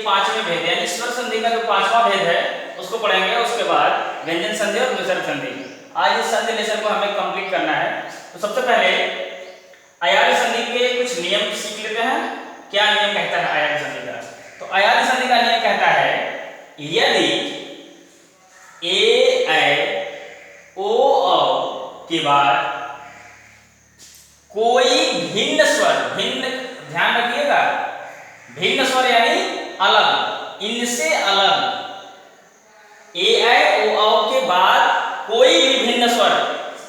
पांचवें भेद यानी स्वर संधि का जो पांचवा भेद है उसको पढ़ेंगे। उसके बाद व्यंजन संधि और विसर्ग संधि। आज इस संधि लेसन को हमें कंप्लीट करना है। तो सबसे पहले अयादी संधि के कुछ नियम सीख लेते हैं। क्या नियम कहता है अयादी संधि का? तो अयादी संधि का नियम कहता है यदि ए ऐ ओ औ के बाद कोई भिन्न स्वर, भिन्न ध्यान रखिएगा, भिन्न स्वर यानी अलग, इनसे अलग, ए ऐ ओ औ के बाद कोई भी भिन्न स्वर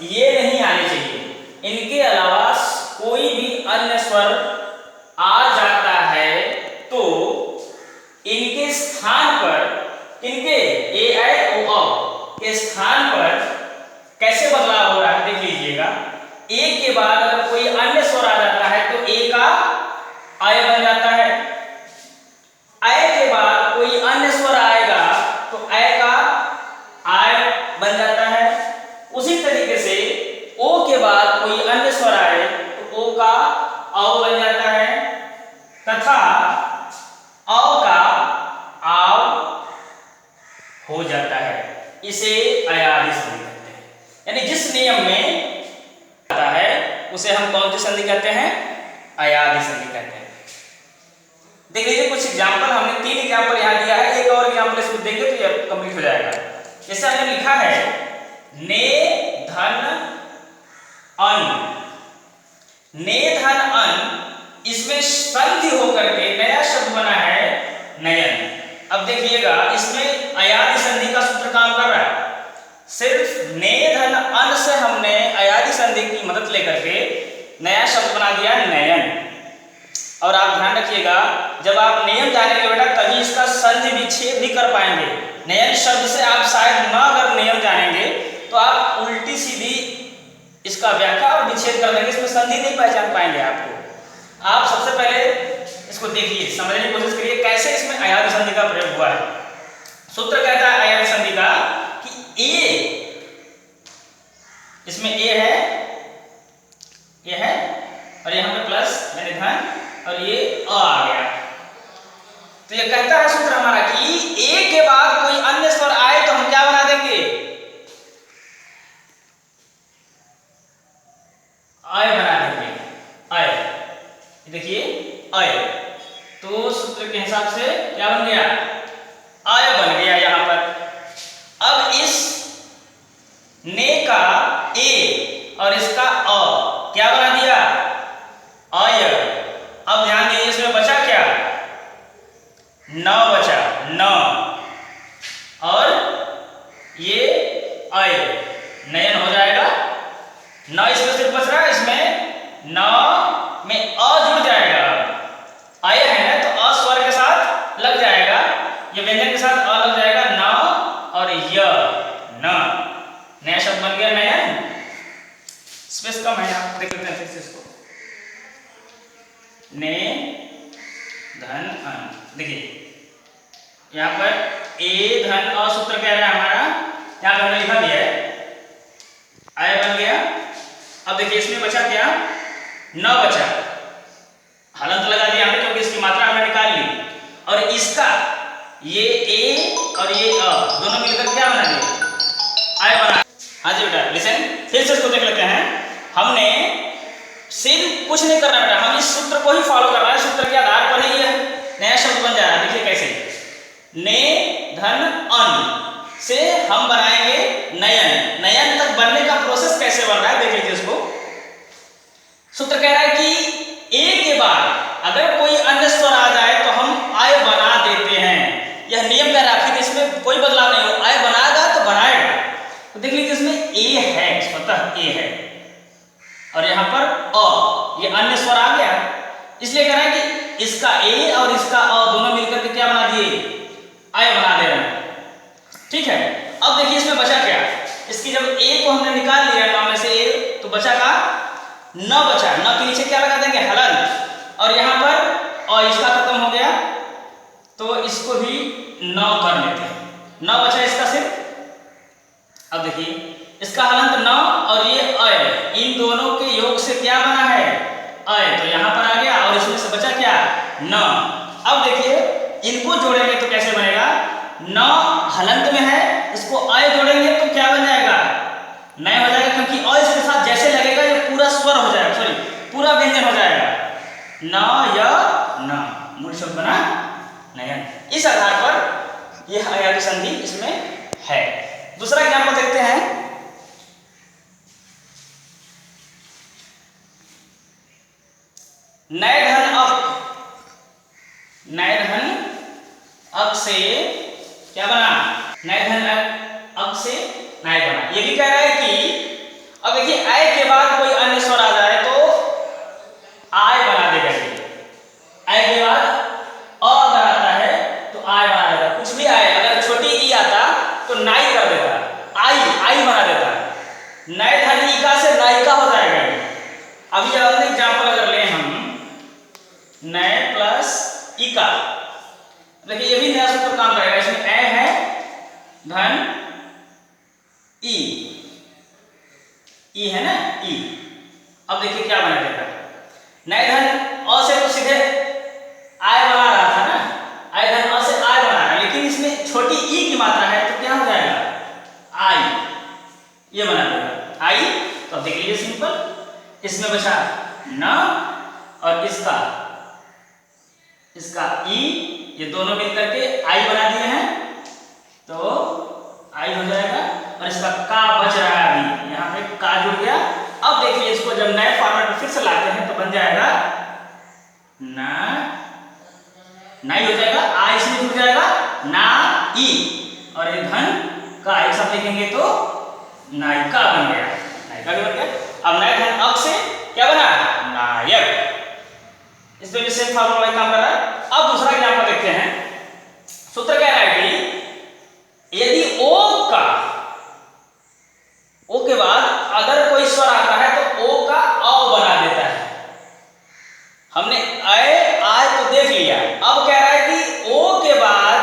ये नहीं आने चाहिए। इनके अलावा कोई भी अन्य स्वर आ जाता है तो इनके स्थान पर, इनके ए ऐ ओ औ के स्थान पर कैसे बदलाव हो रहा है देख लीजिएगा। ए के बाद अगर कोई अन्य स्वर आ जाता है तो ए का आय बन जाता है। आय के बाद कोई अन्य स्वर आएगा तो आय का आय बन जाता है। उसी तरीके से ओ के बाद कोई अन्य स्वर आए तो ओ का औ बन जाता है तथा औ का आव हो जाता है। इसे अयादी संधि कहते हैं। यानी जिस नियम में आता है उसे हम कौन सी संधि कहते हैं? अयादी संधि कहते हैं। देख लीजिए कुछ एग्जाम्पल, हमने 3 एग्जाम्पल यहाँ दिया है, एक और एग्जाम्पल इसको देंगे तो ये कंप्लीट हो जाएगा। जैसे हमने लिखा है ने धन अन, ने धन अन, इसमें संधि होकर के नया शब्द बना है नयन। अब देखिएगा इसमें अयादी संधि का सूत्र काम कर रहा है। सिर्फ ने धन अन से हमने अयादी संधि की मदद लेकर के नया शब्द बना दिया नयन। और आप ध्यान रखिएगा जब आप नियम जानेंगे बेटा तभी इसका संधि विच्छेद भी कर पाएंगे। नयन शब्द से आप शायद न अगर नियम जानेंगे तो आप उल्टी सीधी इसका व्याख्या और विच्छेद कर देंगे, इसमें संधि नहीं पहचान पाएंगे आपको। आप सबसे पहले इसको देखिए, समझने की कोशिश करिए कैसे इसमें अयादी संधि का प्रयोग हुआ है। सूत्र कहता है अयादी संधि का कि ए, इसमें ए है, ये है और यहाँ पे प्लस यानी धन और ये अ आ गया। तो ये कहता है सूत्र हमारा कि ए के बाद कोई अन्य स्वर आए तो हम क्या बना देंगे? आय बना देंगे। आय, देखिए आय, तो सूत्र के हिसाब से क्या बन गया? आय बन गया यहाँ पर। अब इस ने का ए और इसका अ क्या बना दिया? आय। अब ध्यान दीजिए इसमें बचा क्या? न बचा, न, और ये आय नयन हो जाएगा। न इसमें सिर्फ बच रहा है, इसमें न में अ जुड़ जाएगा। आय है ना तो अ स्वर के साथ लग जाएगा, ये व्यंजन के साथ अ लग जाएगा, न और य, न, नया शब्द बन गया नयन। स्पेस कम है, आप देख लेते हैं फिर से इसको। ने धन अन, देखिए यहाँ पर ए धन अ सूत्र क्या है हमारा, यहाँ पर हमने लिखा भी है आय बन गया। अब देखिए इसमें बचा क्या? न बचा, हलंत लगा दिया हमने क्योंकि इसकी मात्रा हमने निकाल ली। और इसका ये ए और ये अ दोनों मिलकर क्या बना दिया? आय बना। हाँ जी बेटा लिसन, फिर से इसको देख लेते हैं। हमने सिर्फ कुछ नहीं करना बेटा, हम इस सूत्र को ही फॉलो कर रहे हैं। सूत्र के आधार पर ही यह नया शब्द बन जा रहा है। देखिए कैसे, ने धन अन से हम बनाएंगे नयन। नयन तक बनने का प्रोसेस कैसे बन रहा है देख लीजिए इसको। सूत्र कह रहा है कि ए के बाद अगर कोई अन्य स्वर आ जाए तो हम आय बना देते हैं। यह नियम कह रहा है, फिर इसमें कोई बदलाव नहीं हो, आय बनाएगा तो बनाएगा। तो देख लीजिए इसमें ए है, स्वतः ए है और यहाँ पर अ, ये अन्य स्वर आ गया, इसलिए कह रहा है कि इसका ए और इसका अ दोनों मिलकर के क्या बना दिए? आय बना दे रहे हैं। ठीक है, अब देखिए इसमें बचा क्या? इसकी जब ए को हमने निकाल लिया नाम में से ए, तो बचा का न बचा। न के नीचे क्या लगा देंगे? हलन। और यहाँ पर और इसका खत्म हो गया तो इसको भी न कर लेते हैं। न बचा इसका सिर्फ। अब देखिए इसका हलंत न और ये अय, इन दोनों के योग से क्या बना है? अय, तो यहाँ पर आ गया और इसमें से बचा क्या? न। अब देखिए इनको जोड़ेंगे तो कैसे बनेगा, न हलंत में है, इसको अय जोड़ेंगे तो क्या बन जाएगा, नय हो जाएगा, क्योंकि अ इसके साथ जैसे लगेगा ये पूरा स्वर हो जाएगा, सॉरी पूरा व्यंजन हो जाएगा, न य न, मूल शब्द बना नयन। इस आधार पर यह अयादि संधि इसमें है। दूसरा एग्जाम्पल देखते हैं, नय धन अक, नय धन अक से क्या बना, नय धन अक से नाय बना। ये भी कह रहा है कि अब देखिए आय के बाद कोई अन्य स्वर आ जाए तो आय बना देगा, आय के बाद अ अगर आता है तो आय बना देगा, कुछ भी आए, अगर छोटी ई आता तो नाई कर देता, आई बना देता, नय धन इका से नायिका हो जाएगा। अभी जब एग्जाम्पल अगर लें हम, नय प्लस इका, देखिए ये भी नया सूत्र काम करेगा, इसमें ए है धन ई है ना, ई। अब देखिए क्या बना देगा, नय धन अ से तो सीधे आय बना रहा था ना, आय धन अ से आय बना रहा है, लेकिन इसमें छोटी ई की मात्रा है तो क्या हो जाएगा, आई, ये बना देगा आई। तो अब देख लीजिए सिंपल, इसमें बचा न और इसका ई, ये दोनों मिलकर के आई बना दिए हैं, तो आई हो जाएगा, और इसका का बच रहा है, अभी यहाँ पे का जुड़ गया। अब देखिए इसको जब नए फॉर्मेट में फिर से लाते हैं तो बन जाएगा ना, नाई हो जाएगा, आ इसमें जुड़ जाएगा ना ई, और ये धन का एक साथ लिखेंगे तो नायिका बन गया, नायिका भी बन गया। अब नए धन अक से क्या बना, नायक। इसमें भी सेम फॉर्मूला काम कर रहा है। अब दूसरा एग्जांपल देखते हैं, सूत्र कह रहा है कि यदि ओ के बाद अगर कोई स्वर आता है तो ओ का अ बना देता है। हमने अय आय तो देख लिया, अब कह रहा है कि ओ के बाद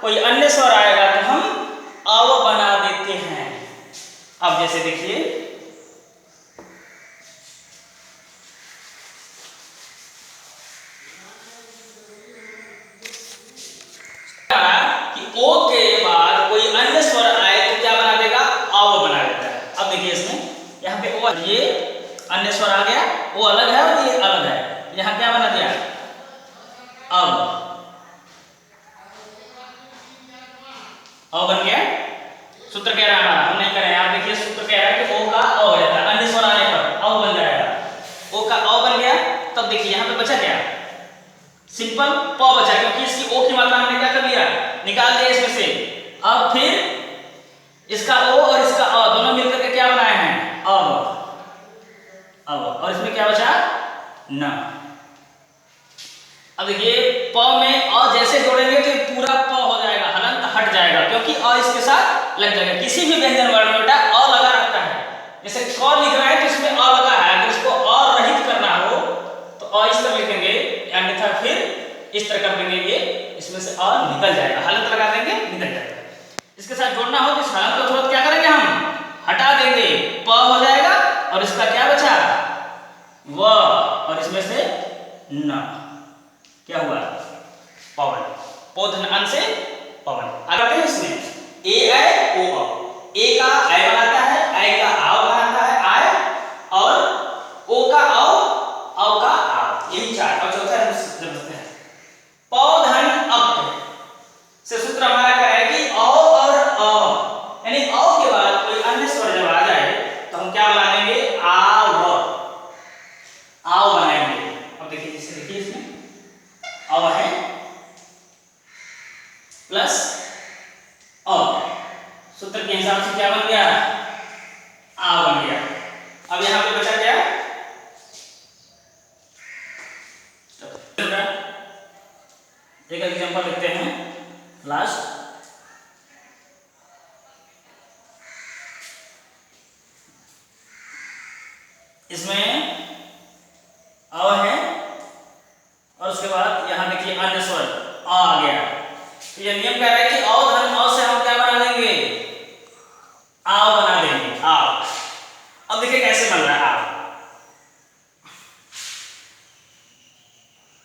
कोई अन्य स्वर आएगा तो हम अव बना देते हैं। अब जैसे देखिए, कि ओ के बाद कोई अन्य स्वर आए तो क्या बना देगा, अव बना देता है। अब देखिए इसमें यहाँ पे ओ, ये अन्य स्वर आ गया, वो अलग है और ये अलग है, यहाँ क्या बना दिया, अव बन गया। सूत्र कह रहा है हमारा, हम नहीं करें, आप देखिए सूत्र कह रहा है कि ओ का अ हो जाता है, अन्य स्वर आने पर अव बन जाएगा, ओ का अ बन गया। तब देखिए यहाँ पे बचा क्या, सिंपल प बचा, क्योंकि इसकी ओ की मात्रा हमने क्या कर लिया, निकाल दिया इसमें से। अब फिर इसका ओ और इसका अ दोनों मिलकर के क्या बनाए हैं, अब, और इसमें क्या बचा, न। अब देखिए प में अ जैसे जोड़ेंगे तो पूरा प हो जाएगा, हलंत हट जाएगा, क्योंकि अ इसके साथ लग जाएगा। किसी भी व्यंजन वर्ण में बेटा अ लगा रहता है, जैसे क लिख रहे हैं तो इसमें अ लगा है, अगर इसको अ रहित करना हो तो अ इस तरह लिखेंगे, अन्यथा फिर इस तरह कर देंगे, ये इसमें से अ निकल जाएगा, हलंत लगा देंगे निकल जाएगा। इसके साथ जोड़ना हो तो इस हलंत को तुरंत क्या करेंगे, हम हटा देंगे, प हो जाएगा, और इसका क्या बचा, व, और इसमें से न, क्या हुआ, पवन, पोधन अन से पवन। अगर इसमें ए आय ओ अ, ए का आय बनाता है, आय का आव बनाता है आय, और ओ का अव का आव, यही चार। और चौथा समझते हैं, पौधन अक से सूत्र हमारा क्या है कि औ और अ, यानी औ के बाद कोई अन्य स्वर जब आ जाए तो हम क्या बना देंगे, आव बनाएंगे। अब देखिए जैसे देखिए इसमें अव है प्लस अ, सूत्र के हिसाब से क्या बन गया, आ बन गया। अब यहां पे बचा क्या, एक एग्जांपल देखते हैं लास्ट। इसमें अ है और उसके बाद यहां देखिए अन्य स्वर आ गया, तो ये नियम कह रहा है कि अ धन अ से हम क्या बना लेंगे, आव बना देंगे, आव। अब देखिए कैसे बन रहा है आव,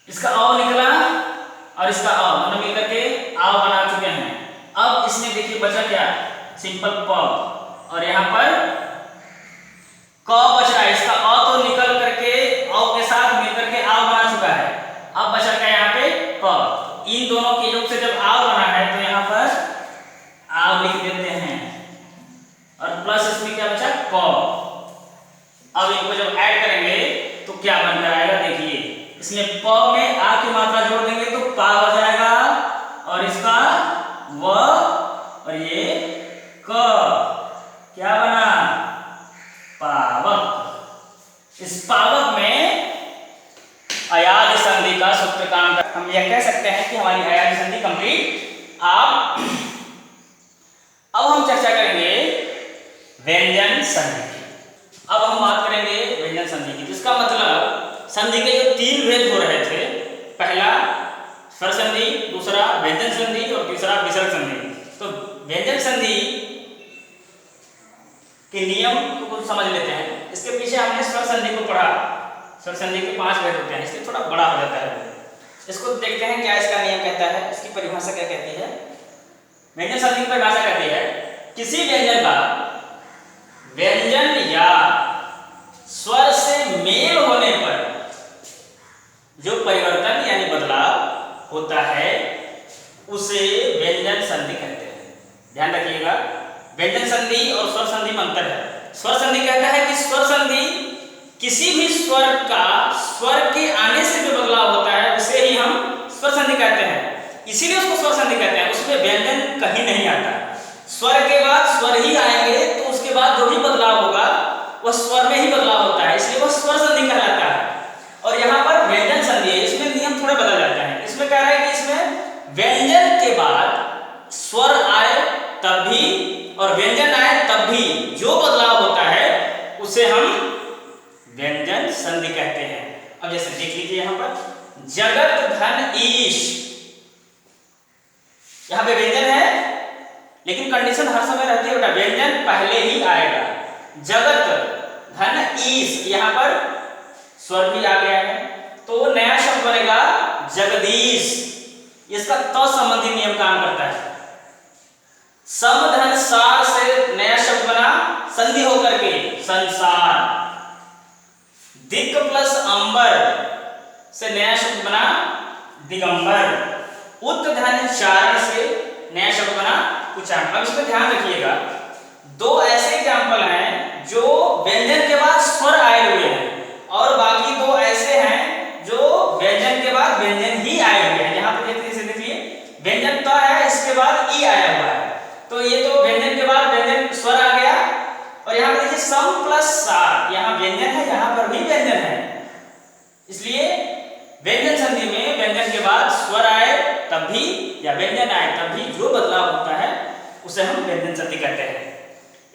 इसका अ निकला और और इसका अ दोनों मिलकर के आ बना चुके हैं। अब इसमें देखिए बचा क्या, सिंपल प, और यहाँ पर क बच रहा है। इसका अ तो निकल करके औ के साथ मिलकर के आ बना चुका है। अब बचा क्या यहाँ पे क। इन दोनों के योग से जब आ बना है तो यहाँ पर आ लिख देते हैं और प्लस इसमें क्या बचा क। अब इनको जब ऐड करेंगे तो क्या बनकर आएगा, देखिए इसमें प में आ की मात्रा जोड़ देंगे तो पा हो जाएगा, और इसका व और ये क क्या बना, पावक। इस पावक में अयाज संधि का सूत्र काम कर, हम यह कह सकते हैं कि हमारी अयाज संधि कंप्लीट। अब हम चर्चा करेंगे व्यंजन संधि की। अब हम बात करेंगे व्यंजन संधि की, जिसका मतलब संधि के जो तीन भेद हो रहे थे, पहला स्वर संधि, दूसरा व्यंजन संधि और तीसरा विसर्ग संधि। तो व्यंजन संधि के नियम को कुछ समझ लेते हैं। इसके पीछे हमने स्वर संधि को पढ़ा। स्वर संधि के 5 भेद होते हैं, इसलिए थोड़ा बड़ा हो जाता है। इसको देखते हैं क्या इसका नियम कहता है, इसकी परिभाषा क्या कहती है। व्यंजन संधि की परिभाषा कहती है किसी व्यंजन का व्यंजन या स्वर से मेल होने पर जो परिवर्तन यानी बदलाव होता है उसे व्यंजन संधि कहते हैं। ध्यान रखिएगा, व्यंजन संधि और स्वर संधि में अंतर है। स्वर संधि कहता है कि स्वर संधि किसी भी स्वर का स्वर के आने से जो बदलाव होता है उसे ही हम स्वर संधि कहते हैं, इसीलिए उसको स्वर संधि कहते हैं। उसमें व्यंजन कहीं नहीं आता, स्वर के बाद स्वर ही आएंगे तो उसके बाद जो भी बदलाव होगा वह स्वर में ही बदलाव होता है, इसलिए वह स्वर संधि कहलाता है। और यहाँ पर व्यंजन संधि है, इसमें नियम थोड़े बदल जाते हैं। इसमें कह रहा है कि इसमें व्यंजन के बाद स्वर आए तब भी और व्यंजन आए तब भी जो बदलाव होता है उसे हम व्यंजन संधि कहते हैं। अब जैसे देख लीजिए यहाँ पर जगत धन ईश, यहाँ पे व्यंजन है लेकिन कंडीशन हर समय रहती है बेटा, व्यंजन पहले ही आएगा। जगत धन ईश, यहाँ पर स्वर भी आ गया है तो नया शब्द बनेगा जगदीश। इसका तो संबंधी नियम काम करता है। सम धन सार से नया शब्द बना संधि होकर के संसार। दिक प्लस अंबर से नया शब्द बना दिगंबर। उत धन चारण से नया शब्द बना उच्चारण। अब इसमें ध्यान रखिएगा, दो ऐसे एग्जाम्पल हैं जो व्यंजन के बाद स्वर आए हुए हैं और बाकी दो ऐसे हैं जो व्यंजन के बाद व्यंजन ही आए हुए हैं। यहाँ पे देखिए व्यंजन तो है, इसके बाद ई आया हुआ है, तो ये तो व्यंजन के बाद व्यंजन स्वर आ गया। और यहाँ पर देखिए सम प्लस सार, यहाँ व्यंजन है, यहाँ पर भी व्यंजन है, इसलिए व्यंजन संधि में व्यंजन के बाद स्वर आए तब भी या व्यंजन आए तब भी जो बदलाव होता है उसे हम व्यंजन संधि कहते हैं।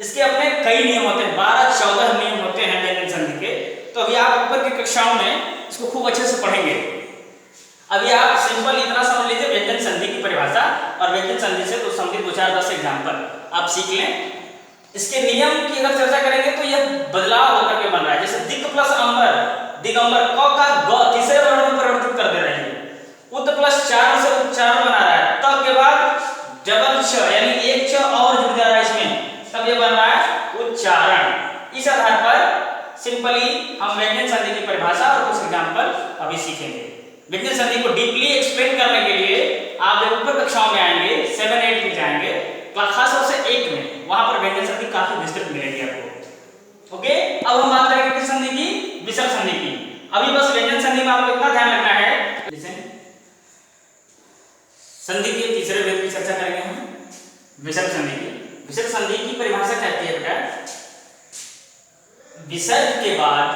इसके अपने कई नियम होते हैं, 12-14 नियम होते हैं व्यंजन संधि के। तो अभी आप ऊपर की कक्षाओं में इसको खूब अच्छे से पढ़ेंगे। अभी आप सिंपल इतना समझ लीजिए व्यंजन संधि की परिभाषा, और व्यंजन संधि से तो संधि 2-4-10 एग्जाम्पल आप सीख लें। इसके नियम की अगर चर्चा करेंगे तो यह बदलाव होकर के बन रहा है। जैसे दिक प्लस अंबर, दिगंबर, क का ग तीसरे वर्ण में परिवर्तित कर दे रहे हैं। उत प्लस चारण से उच्चारण बना रहा है, त के बाद डबल च यानी एक च और जुड़ जा रहा है इसमें, तब ये बन रहा है उच्चारण। इस आधार पर सिंपली हम व्यंजन संधि की परिभाषा और कुछ एग्जाम्पल अभी सीखेंगे। व्यंजन संधि को डीपली एक्सप्लेन करने के लिए आप जब ऊपर कक्षाओं में आएंगे, 7-8 में जाएंगे, खास तौर से 8 में, वहां पर व्यंजन संधि काफी विस्तृत मिलेगी आपको। ओके, अब हम बात करेंगे किस संधि की, विसर्ग संधि की। अभी बस व्यंजन संधि में आपको इतना ध्यान रखना है, संधि के तीसरे भेद की चर्चा करेंगे हम, विसर्ग संधि की। विसर्ग संधि की परिभाषा कहती है बेटा, विसर्ग के बाद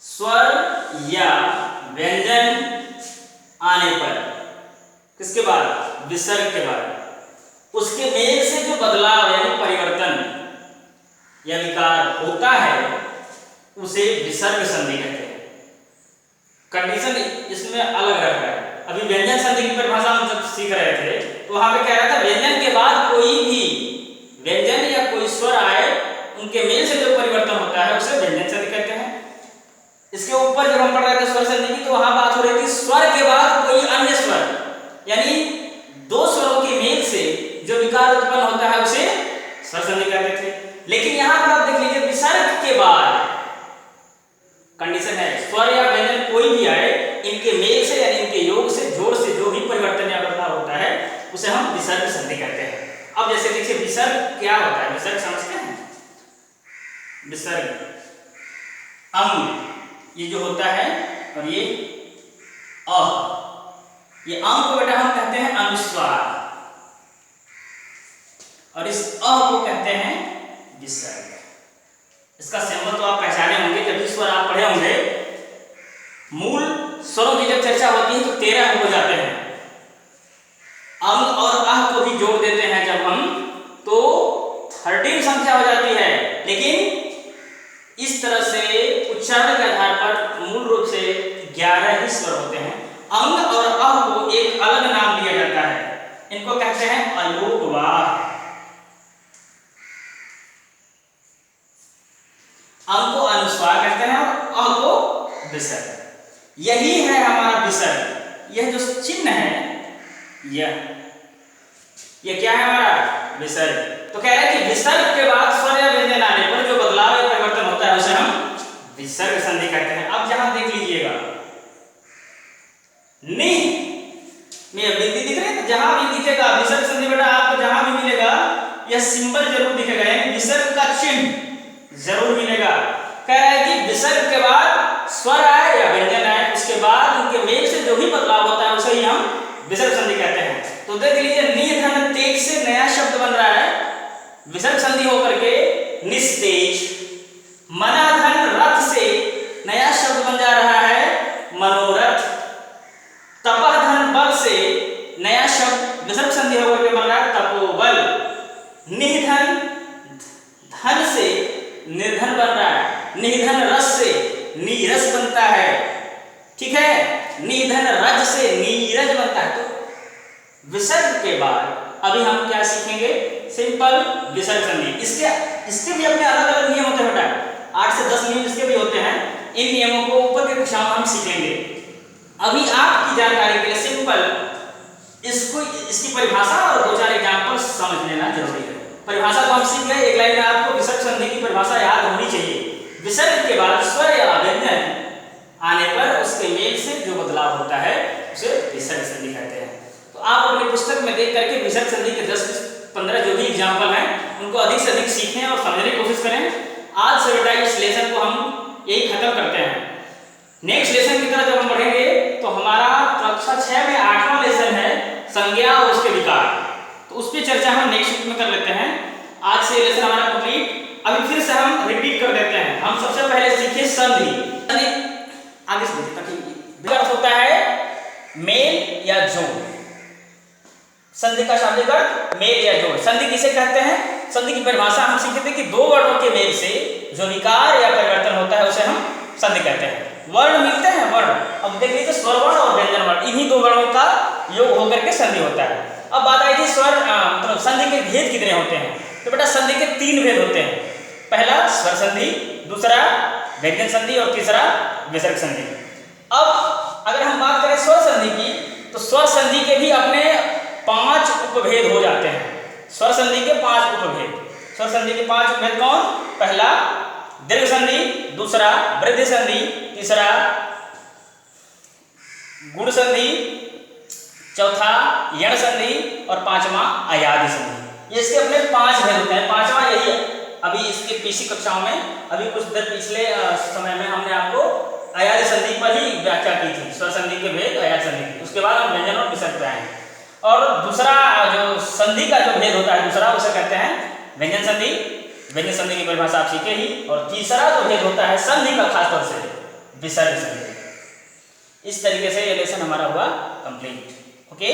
स्वर या व्यंजन आने पर, किसके बाद, विसर्ग के बाद, उसके मेल से जो बदलाव यानी परिवर्तन या विकार होता है उसे विसर्ग संधि कहते हैं। कंडीशन इसमें अलग रह रहा है। अभी व्यंजन संधि की परिभाषा हम जब सीख रहे थे तो वहां पे कह रहा था व्यंजन के बाद कोई भी व्यंजन या कोई स्वर आए, उनके मेल से जो परिवर्तन होता है उसे व्यंजन संधि कहते हैं। इसके ऊपर जब हम पढ़ रहे थे स्वर संधि की, तो वहां बात हो रही थी स्वर के बाद कोई अन्य स्वर, यानी दो स्वरों के मेल से जो विकार उत्पन्न होता है उसे स्वर संधि कहते थे। लेकिन यहां पर आप देख लीजिए विसर्ग के बाद कंडीशन है स्वर या व्यंजन कोई भी आए, इनके मेल से यानी इनके योग से जोड़ से जो भी परिवर्तन या बदलाव होता है उसे हम विसर्ग संधि कहते हैं। अब जैसे देखिए विसर्ग क्या होता है, विसर्ग समझते हैं? विसर्ग अंग ये जो होता है और ये अ, ये अंग को बेटा हम कहते हैं अनुस्वार और इस अ को कहते हैं विसर्ग। इसका सिंबल तो आप पहचाने होंगे, जब भी स्वर आप पढ़े होंगे। मूल स्वरों की जब चर्चा होती है तो 13 हो जाते हैं, अंग और अह को भी जोड़ देते हैं जब हम, तो 13 संख्या हो जाती है। लेकिन इस तरह से उच्चारण के आधार पर मूल रूप से 11 ही स्वर होते हैं। अंग और अह को एक अलग नाम दिया जाता है, इनको कहते हैं अलोपवाह। अंग को अनुस्वार कहते हैं और अह को विसर्ग। यही है हमारा विसर्ग। यह जो चिन्ह है यह क्या है हमारा विसर्ग। तो कह रहे हैं कि विसर्ग के बाद स्वर या व्यंजन आने पर जो बदलाव या परिवर्तन होता है उसे हम विसर्ग संधि कहते हैं। अब यहां देख लीजिएगा नि में बिंदी दिख रही है, तो जहां भी दिखेगा विसर्ग संधि बेटा आपको जहां भी मिलेगा यह सिंबल जरूर दिखेगा, यानी विसर्ग का चिन्ह जरूर मिलेगा। कह रहा है कि विसर्ग के बाद स्वर आए या व्यंजन आए, उसके बाद उनके मेल से जो भी बदलाव होता है उसे ही हम विसर्ग संधि कहते हैं। तो देख लीजिए नि धन तेज से नया शब्द बन रहा है, विसर्ग संधि होकर के निस्तेज। मना धन रथ से नया शब्द बन जा रहा है मनोरथ। तपह धन बल से नया शब्द विसर्ग संधि होकर के बन रहा है तपोबल। निधन धन से निर्धन बन रहा है, निधन रस से नीरस बनता है, ठीक है। निधन रज से नीरज बनता है। तो विसर्ग के बाद अभी हम क्या सीखेंगे, सिंपल विसर्ग संधि। इसके भी अपने अलग अलग नियम होते हैं बेटा, 8 से 10 नियम इसके भी होते हैं। इन नियमों को ऊपर के कक्षा में हम सीख लेंगे। अभी आपकी जानकारी के लिए सिंपल इसकी परिभाषा और 2-4 एग्जाम्पल समझ लेना जरूरी है। परिभाषा तो हम सीख गए, एक लाइन में आपको विसर्ग संधि की परिभाषा याद होनी चाहिए। विसर्ग के बाद स्वर या व्यंजन आने पर उसके मेल से जो बदलाव होता है उसे विसर्ग संधि कहते हैं। तो आप अपनी पुस्तक में देख करके विसर्ग संधि के 10-15 जो भी एग्जाम्पल हैं उनको अधिक से अधिक सीखें और समझने की कोशिश करें। आज से बेटा इस लेसन को हम यही खत्म करते हैं। नेक्स्ट लेसन की तरफ जब हम बढ़ेंगे तो हमारा कक्षा 6 में 8वां लेसन है संज्ञा और उसके विकार, तो उस पर चर्चा हम नेक्स्ट वीक में कर लेते हैं। आज से लेसन हमारा कंप्लीट। अभी फिर से हम रिपीट कर देते हैं। हम सबसे पहले सीखे संधि। आगे से देखिए अर्थ होता है मेल या जोड़। संधि का शाब्दिक अर्थ मेल या जोड़। संधि किसे कहते हैं? संधि की परिभाषा हम सीखे थे कि दो वर्णों के मेल से जो विकार या परिवर्तन होता है उसे हम संधि कहते हैं। वर्ण मिलते हैं वर्ण, अब देख लीजिए स्वर वर्ण और व्यंजन वर्ण, इन्हीं दो वर्णों का योग होकर के संधि होता है। अब बात आई थी स्वर मतलब संधि के भेद कितने होते हैं। तो बेटा संधि के 3 भेद होते हैं। पहला स्वर संधि, दूसरा व्यंजन संधि और तीसरा विसर्ग संधि। अब अगर हम बात करें स्वर संधि की, तो स्वर संधि के भी अपने 5 उपभेद हो जाते हैं। स्वर संधि के 5 उपभेद। स्वर संधि के 5 उपभेद कौन? पहला दीर्घ संधि, दूसरा वृद्धि संधि, तीसरा गुण संधि, चौथा यण संधि और 5वां अयादि संधि। ये इसके अपने 5 भेद होते हैं। 5वां यही है। अभी इसके पीछे कक्षाओं में अभी कुछ देर पिछले समय में हमने आपको अयादि संधि पर ही व्याख्या की थी, स्वर संधि के भेद अयादि संधि की। उसके बाद हम व्यंजन और विसर्ग पे आए। और दूसरा जो संधि का जो भेद होता है दूसरा, उसे कहते हैं व्यंजन संधि। व्यंजन संधि की परिभाषा आप सीखे ही। और तीसरा जो भेद होता है संधि का, खासतौर से विसर्ग संधि। इस तरीके से ये लेसन हमारा हुआ कंप्लीट। ओके।